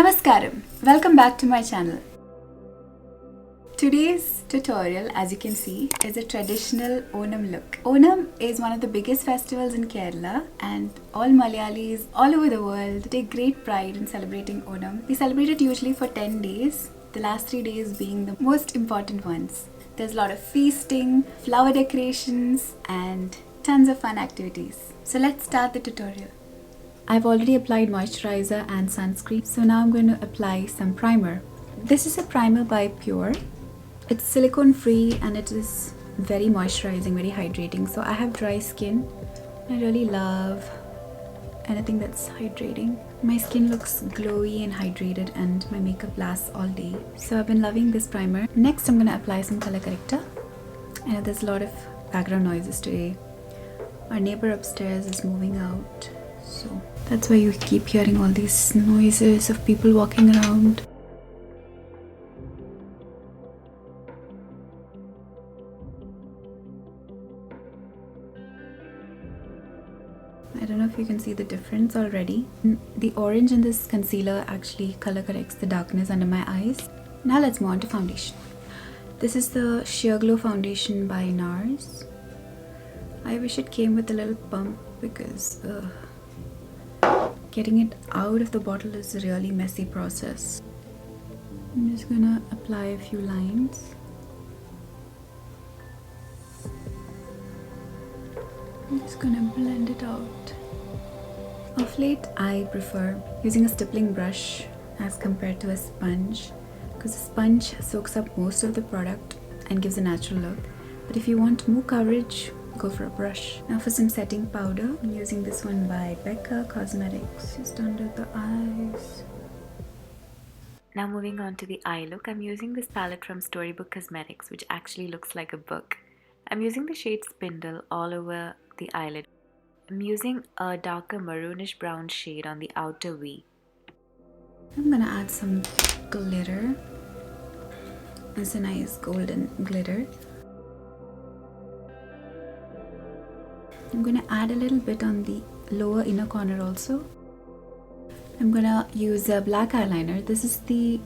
Namaskaram, welcome back to my channel. Today's tutorial, as you can see, is a traditional Onam look. Onam is one of the biggest festivals in Kerala, and all Malayalis all over the world take great pride in celebrating Onam. We celebrate it usually for 10 days, the last 3 days being the most important ones. There's a lot of feasting, flower decorations, and tons of fun activities. So let's start the tutorial. I've already applied moisturizer and sunscreen, so now I'm going to apply some primer. This is a primer by Pure. It's silicone free and it is very moisturizing, very hydrating. So I have dry skin. I really love anything that's hydrating. My skin looks glowy and hydrated and my makeup lasts all day. So I've been loving this primer. Next I'm going to apply some color corrector. I know there's a lot of background noises today. Our neighbor upstairs is moving out. So that's why you keep hearing all these noises of people walking around. I don't know if you can see the difference already. The orange in this concealer actually color corrects the darkness under my eyes. Now let's move on to foundation. This is the Sheer Glow foundation by Nars. I wish it came with a little pump because getting it out of the bottle is a really messy process. I'm just gonna apply a few lines. I'm just gonna blend it out. Of late, I prefer using a stippling brush as compared to a sponge because a sponge soaks up most of the product and gives a natural look. But if you want more coverage, go for a brush. Now for some setting powder, I'm using this one by Becca Cosmetics, just under the eyes. Now moving on to the eye look, I'm using this palette from Storybook Cosmetics, which actually looks like a book. I'm using the shade Spindle all over the eyelid. I'm using a darker maroonish brown shade on the outer V. I'm gonna add some glitter. It's a nice golden glitter. I'm gonna add a little bit on the lower inner corner also. I'm gonna use a black eyeliner. This is the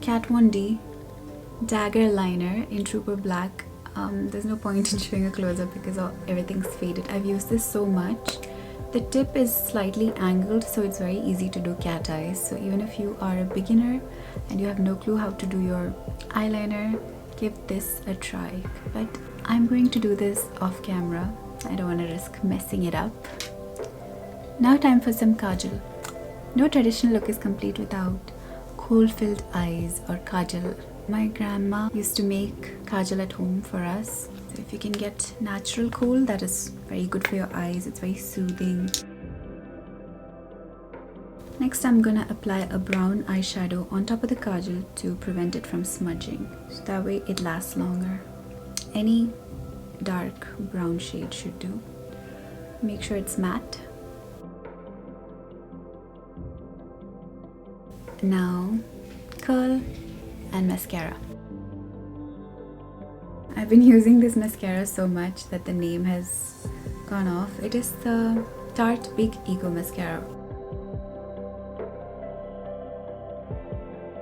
Kat Von D Dagger liner in Trooper Black. There's no point in showing a close-up because everything's faded. I've used this so much. The tip is slightly angled, so it's very easy to do cat eyes. So even if you are a beginner and you have no clue how to do your eyeliner, give this a try. But I'm going to do this off camera. I don't want to risk messing it up. Now time for some kajal. No traditional look is complete without kohl-filled eyes or kajal. My grandma used to make kajal at home for us. So if you can get natural kohl, that is very good for your eyes. It's very soothing. Next I'm gonna apply a brown eyeshadow on top of the kajal to prevent it from smudging. So that way it lasts longer. Any dark brown shade should do. Make sure it's matte. Now curl and mascara. I've been using this mascara so much that the name has gone off. It is the Tarte Big Ego mascara.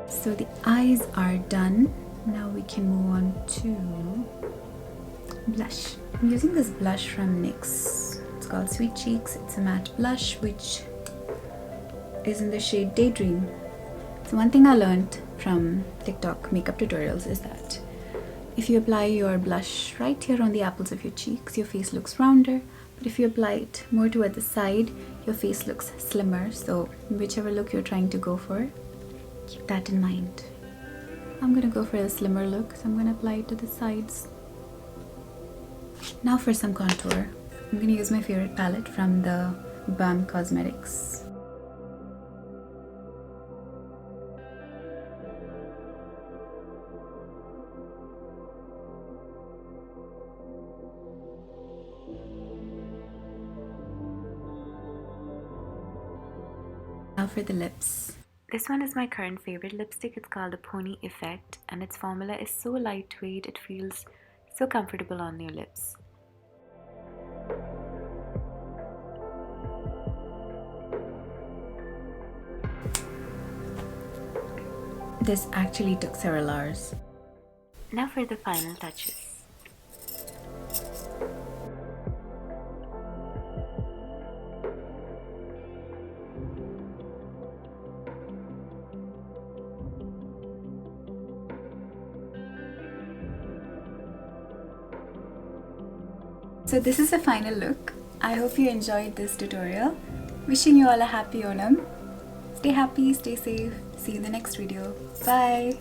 So the eyes are done. Now we can move on to blush. I'm using this blush from NYX. It's called Sweet Cheeks. It's a matte blush which is in the shade Daydream. So one thing I learned from TikTok makeup tutorials is that if you apply your blush right here on the apples of your cheeks, your face looks rounder. But if you apply it more toward the side, your face looks slimmer. So whichever look you're trying to go for, keep that in mind. I'm gonna go for a slimmer look, so I'm gonna apply it to the sides. Now for some contour. I'm gonna use my favorite palette from the Balm Cosmetics. Now for the lips. This one is my current favorite lipstick. It's called the Pony Effect and its formula is so lightweight, it feels so comfortable on your lips. This actually took several hours. Now for the final touches. So this is the final look. I hope you enjoyed this tutorial. Wishing you all a happy Onam. Stay happy, stay safe. See you in the next video. Bye.